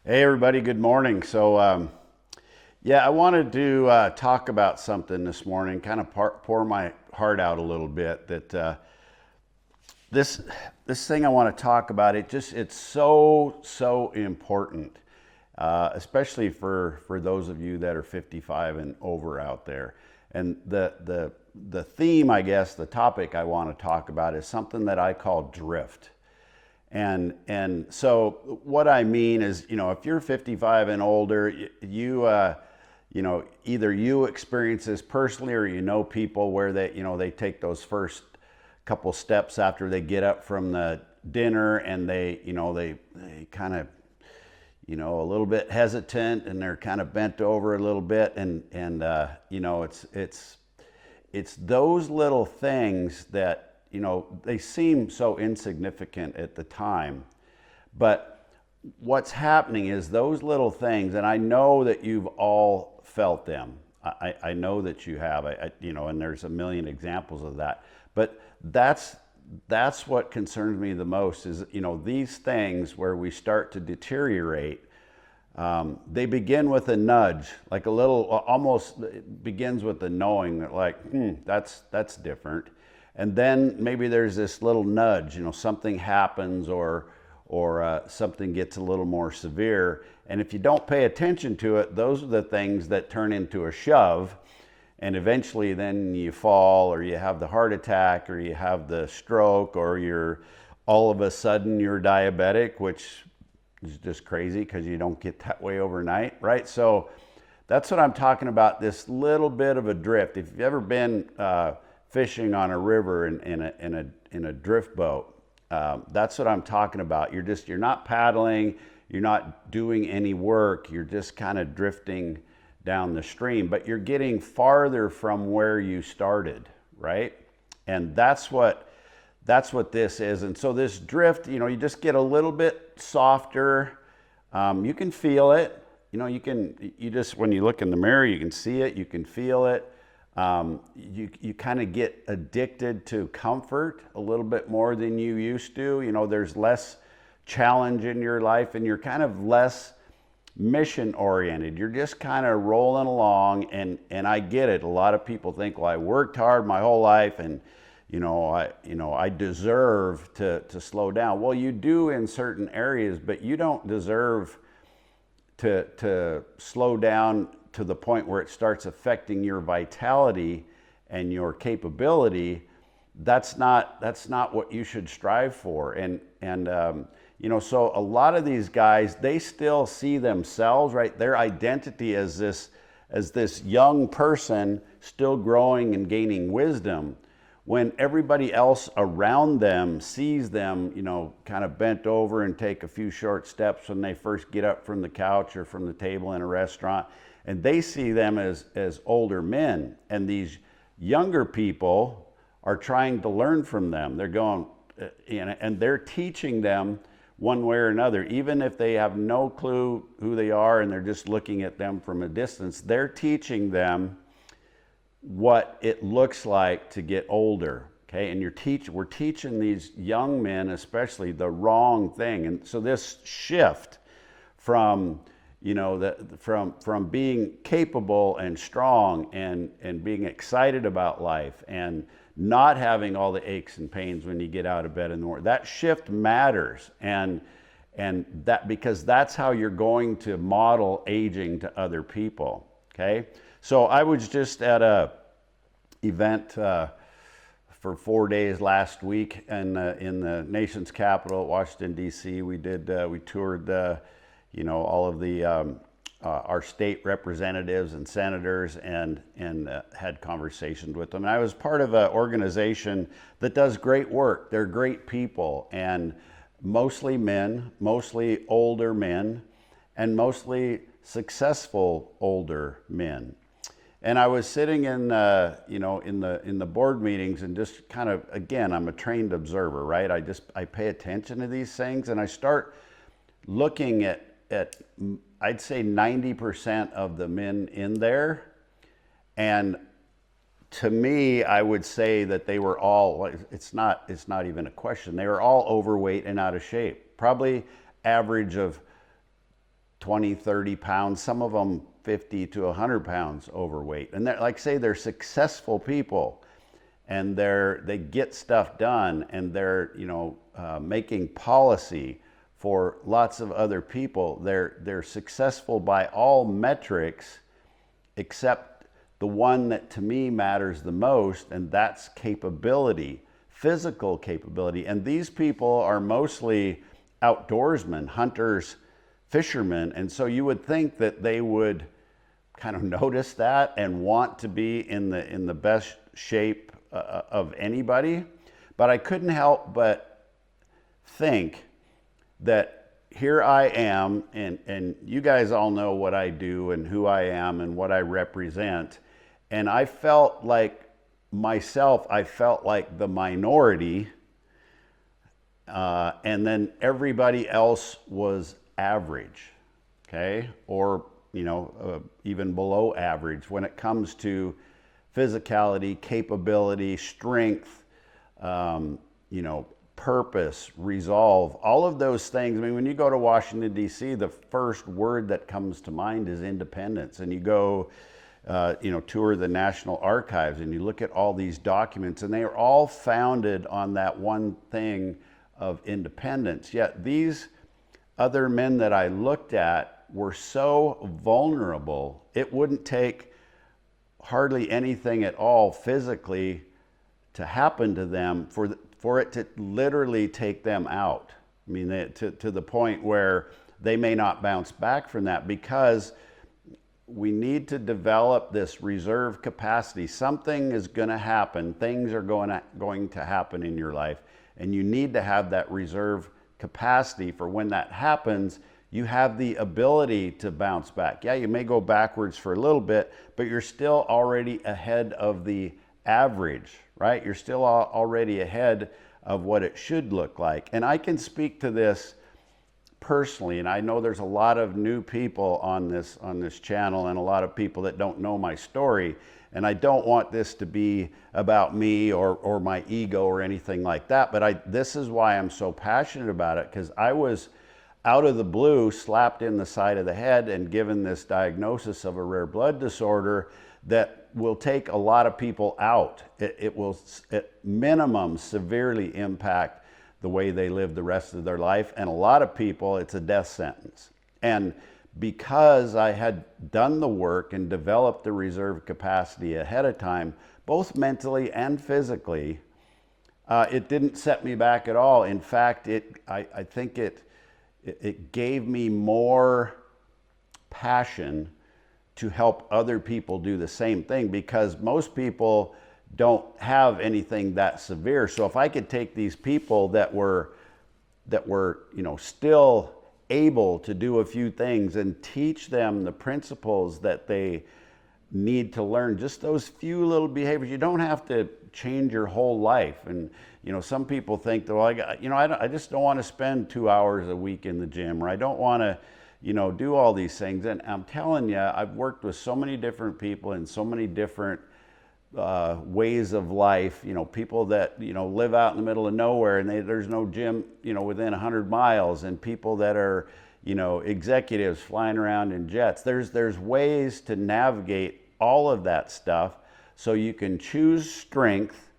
Hey everybody, good morning. Yeah, I wanted to talk about something this morning, kind of pour my heart out a little bit. This thing I want to talk about, it's so important, especially for those of you that are 55 and over out there. And the theme, I guess, the topic I want to talk about is something that I call drift. And so what I mean is, if you're 55 and older, either you experience this personally, or people where they take those first couple steps after they get up from the dinner, and they kind of, a little bit hesitant, and they're kind of bent over a little bit, and it's those little things that they seem so insignificant at the time, but what's happening is those little things, and I know that you've all felt them. I know that you have, and there's a million examples of that, but that's what concerns me the most is, these things where we start to deteriorate. They begin with a nudge, like a little, almost begins with the knowing that that's different. And then maybe there's this little nudge, something happens, or something gets a little more severe. And if you don't pay attention to it, those are the things that turn into a shove. And eventually then you fall, or you have the heart attack, or you have the stroke, or all of a sudden you're diabetic, which is just crazy because you don't get that way overnight, right? So that's what I'm talking about, this little bit of a drift. If you've ever been fishing on a river in a drift boat, that's what I'm talking about. You're not paddling, you're not doing any work, you're just kind of drifting down the stream, but you're getting farther from where you started, right? And that's what this is. And so this drift, you just get a little bit softer. You can feel it. When you look in the mirror, you can see it, you can feel it. You kind of get addicted to comfort a little bit more than you used to. There's less challenge in your life, and you're kind of less mission oriented. You're just kind of rolling along, and I get it. A lot of people think, well, I worked hard my whole life, and I deserve to slow down. Well, you do in certain areas, but you don't deserve to slow down to the point where it starts affecting your vitality and your capability. That's not what you should strive for. So a lot of these guys, they still see themselves, right? Their identity as this young person still growing and gaining wisdom, when everybody else around them sees them, kind of bent over and take a few short steps when they first get up from the couch or from the table in a restaurant. And they see them as older men. And these younger people are trying to learn from them. They're going, and they're teaching them one way or another. Even if they have no clue who they are and they're just looking at them from a distance, they're teaching them what it looks like to get older. Okay, and we're teaching these young men especially the wrong thing. And so this shift from from being capable and strong and being excited about life and not having all the aches and pains when you get out of bed in the morning, that shift matters. And that, because that's how you're going to model aging to other people. Okay, so I was just at a event for 4 days last week in the nation's capital, Washington D.C. We toured all of the our state representatives and senators, and had conversations with them. And I was part of an organization that does great work. They're great people, and mostly men, mostly older men, and mostly successful older men. And I was sitting in in the board meetings, and just kind of, again, I'm a trained observer, right? I pay attention to these things, and I start looking at I'd say 90% of the men in there. And to me, I would say that they were all, it's not even a question, they were all overweight and out of shape. Probably average of 20, 30 pounds, some of them 50 to 100 pounds overweight. And they're, like say, they're successful people, and they get stuff done, and they're, making policy for lots of other people. They're successful by all metrics except the one that to me matters the most, and that's capability, physical capability. And these people are mostly outdoorsmen, hunters, fishermen, and so you would think that they would kind of notice that and want to be in the best shape of anybody. But I couldn't help but think that here I am, and you guys all know what I do and who I am and what I represent, and I felt like the minority, and then everybody else was average, okay? Or, even below average when it comes to physicality, capability, strength, purpose, resolve, all of those things. I mean, when you go to Washington, D.C., the first word that comes to mind is independence. And you go, tour the National Archives, and you look at all these documents, and they are all founded on that one thing of independence. Yet these other men that I looked at were so vulnerable, it wouldn't take hardly anything at all physically to happen to them for it to literally take them out. I mean, to the point where they may not bounce back from that, because we need to develop this reserve capacity. Something is going to happen. Things are going to happen in your life, and you need to have that reserve capacity for when that happens. You have the ability to bounce back. Yeah, you may go backwards for a little bit, but you're still already ahead of the average, right? You're still already ahead of what it should look like. And I can speak to this personally, and I know there's a lot of new people on this channel, and a lot of people that don't know my story, and I don't want this to be about me or my ego or anything like that, but this is why I'm so passionate about it, because I was out of the blue slapped in the side of the head and given this diagnosis of a rare blood disorder that will take a lot of people out. It will at minimum severely impact the way they live the rest of their life, and a lot of people it's a death sentence. And because I had done the work and developed the reserve capacity ahead of time, both mentally and physically, it didn't set me back at all. In fact, I think it gave me more passion to help other people do the same thing, because most people don't have anything that severe. So if I could take these people that were still able to do a few things and teach them the principles that they need to learn, just those few little behaviors. You don't have to change your whole life. And some people think that, well, I just don't want to spend 2 hours a week in the gym, or I don't want to do all these things. And I'm telling you, I've worked with so many different people in so many different ways of life. People that live out in the middle of nowhere, and there's no gym within 100 miles, and people that are executives flying around in jets. There's ways to navigate all of that stuff, so you can choose strength,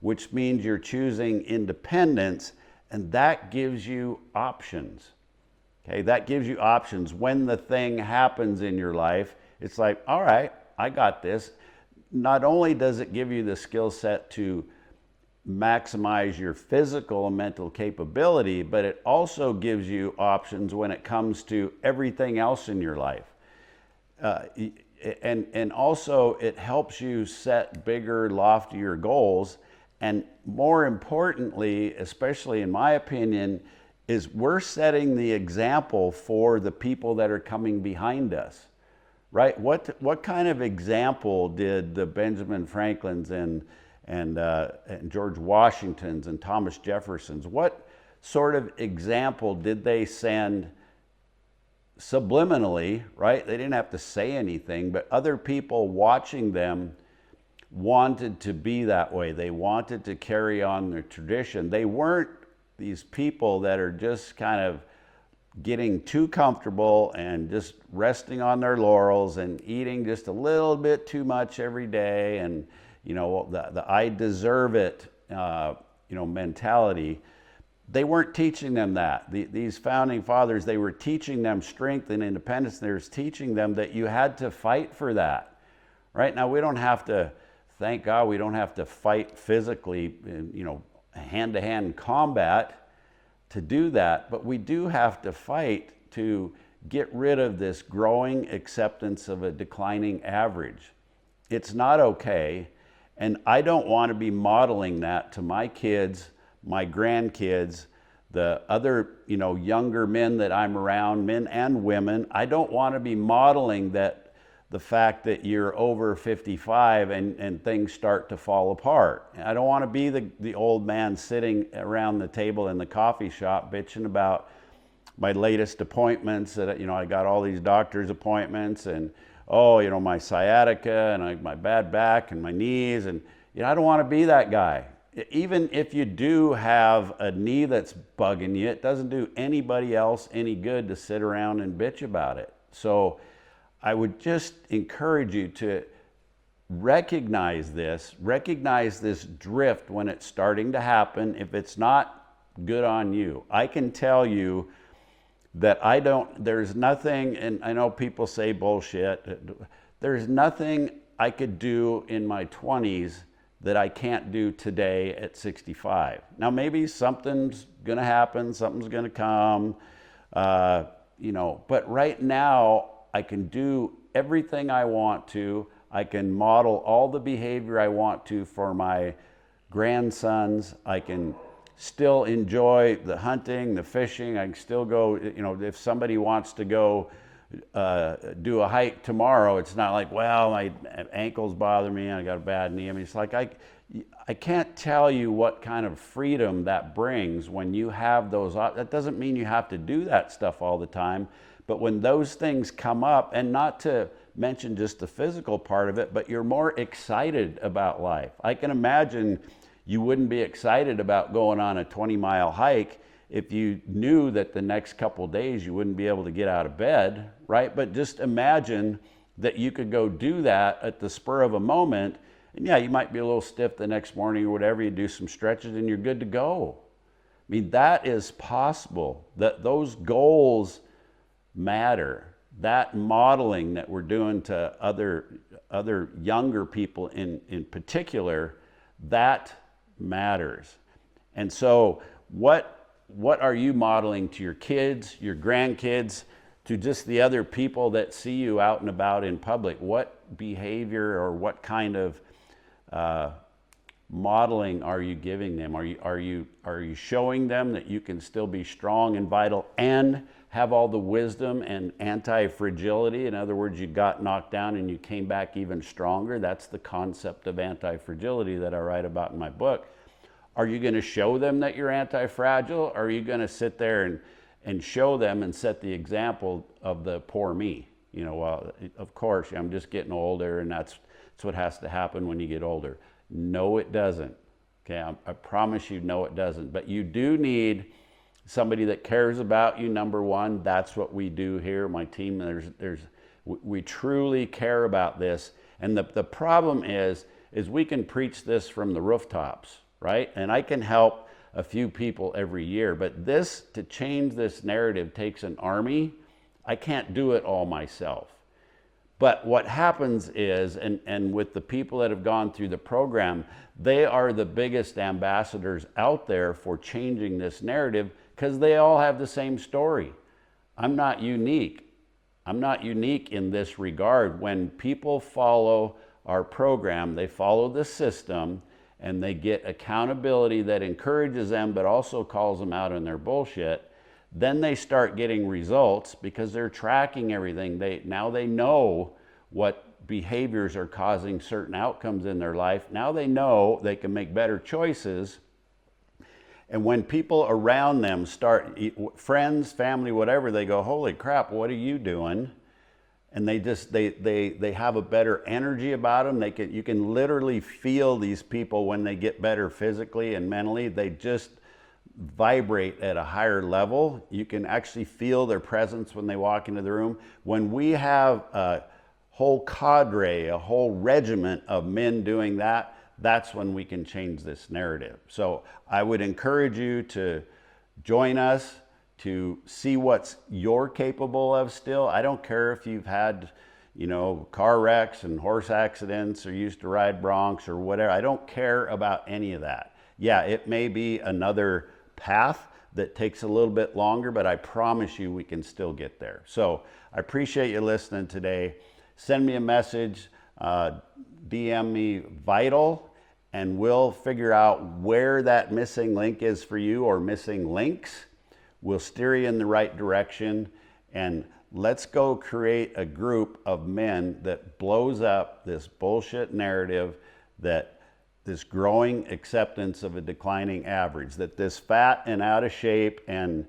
which means you're choosing independence, and that gives you options. Okay, that gives you options. When the thing happens in your life, it's like, all right, I got this. Not only does it give you the skill set to maximize your physical and mental capability, but it also gives you options when it comes to everything else in your life. And also it helps you set bigger, loftier goals. And more importantly, especially in my opinion, is we're setting the example for the people that are coming behind us, right? What kind of example did the Benjamin Franklins and George Washingtons and Thomas Jeffersons, what sort of example did they send subliminally, right? They didn't have to say anything, but other people watching them wanted to be that way. They wanted to carry on their tradition. They weren't these people that are just kind of getting too comfortable and just resting on their laurels and eating just a little bit too much every day, and the I deserve it mentality. They weren't teaching them that. These founding fathers, they were teaching them strength and independence. They were teaching them that you had to fight for that. Right now, we don't have to, thank God, we don't have to fight physically, hand-to-hand combat to do that, but we do have to fight to get rid of this growing acceptance of a declining average. It's not okay, and I don't want to be modeling that to my kids, my grandkids, the other younger men that I'm around, men and women. I don't want to be modeling that, the fact that you're over 55 and things start to fall apart. I don't want to be the old man sitting around the table in the coffee shop bitching about my latest appointments, that I got all these doctor's appointments, and my sciatica and my bad back and my knees, and I don't want to be that guy. Even if you do have a knee that's bugging you, it doesn't do anybody else any good to sit around and bitch about it. So I would just encourage you to recognize this drift when it's starting to happen. If it's not, good on you. I can tell you that there's nothing, and I know people say bullshit, there's nothing I could do in my 20s that I can't do today at 65. Now, maybe something's gonna happen, something's gonna come, but right now I can do everything I want to. I can model all the behavior I want to for my grandsons. I can still enjoy the hunting, the fishing. I can still go, if somebody wants to go do a hike tomorrow, it's not like, well, my ankles bother me, I got a bad knee. I mean, it's like, I can't tell you what kind of freedom that brings when you have those. That doesn't mean you have to do that stuff all the time, but when those things come up, and not to mention just the physical part of it, but you're more excited about life. I can imagine you wouldn't be excited about going on a 20-mile hike if you knew that the next couple days you wouldn't be able to get out of bed, right? But just imagine that you could go do that at the spur of a moment, and yeah, you might be a little stiff the next morning or whatever, you do some stretches and you're good to go. I mean, that is possible. That those goals matter. That modeling that we're doing to other younger people in particular, that matters. And so what are you modeling to your kids, your grandkids, to just the other people that see you out and about in public? What behavior or what kind of modeling are you giving them? Are you showing them that you can still be strong and vital and have all the wisdom and anti-fragility? In other words, you got knocked down and you came back even stronger. That's the concept of anti-fragility that I write about in my book. Are you going to show them that you're anti-fragile? Or are you going to sit there and show them and set the example of the poor me? Well, of course, I'm just getting older, and that's what has to happen when you get older. No, it doesn't. Okay, I promise you, no, it doesn't. But you do need somebody that cares about you, number one. That's what we do here, my team. We truly care about this. And the problem is we can preach this from the rooftops, right? And I can help a few people every year, but to change this narrative takes an army. I can't do it all myself. But what happens is, and with the people that have gone through the program, they are the biggest ambassadors out there for changing this narrative, because they all have the same story. I'm not unique. I'm not unique in this regard. When people follow our program, they follow the system, and they get accountability that encourages them but also calls them out on their bullshit, then they start getting results because they're tracking everything. Now they know what behaviors are causing certain outcomes in their life. Now they know they can make better choices. And when people around them start, friends, family, whatever, they go, holy crap, what are you doing? And they have a better energy about them. You can literally feel these people when they get better physically and mentally. vibrate at a higher level. You can actually feel their presence when they walk into the room. When we have a whole cadre, a whole regiment of men doing that, that's when we can change this narrative. So I would encourage you to join us, to see what you're capable of still. I don't care if you've had, you know, car wrecks and horse accidents or used to ride broncs or whatever. I don't care about any of that. Yeah, it may be another path that takes a little bit longer, but I promise you we can still get there. So I appreciate you listening today. Send me a message, DM me Vital, and we'll figure out where that missing link is for you, or missing links. We'll steer you in the right direction, and let's go create a group of men that blows up this bullshit narrative, that this growing acceptance of a declining average, that this fat and out of shape and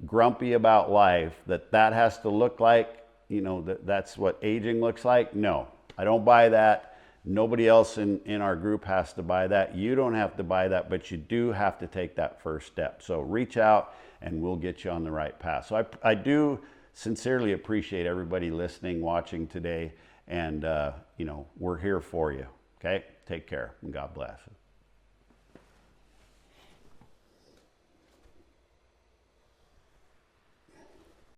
grumpy about life, that has to look like, you know, that's what aging looks like. No, I don't buy that. Nobody else in our group has to buy that. You don't have to buy that, but you do have to take that first step. So reach out and we'll get you on the right path. So I do sincerely appreciate everybody listening, watching today, and you know, we're here for you. Okay, take care and God bless.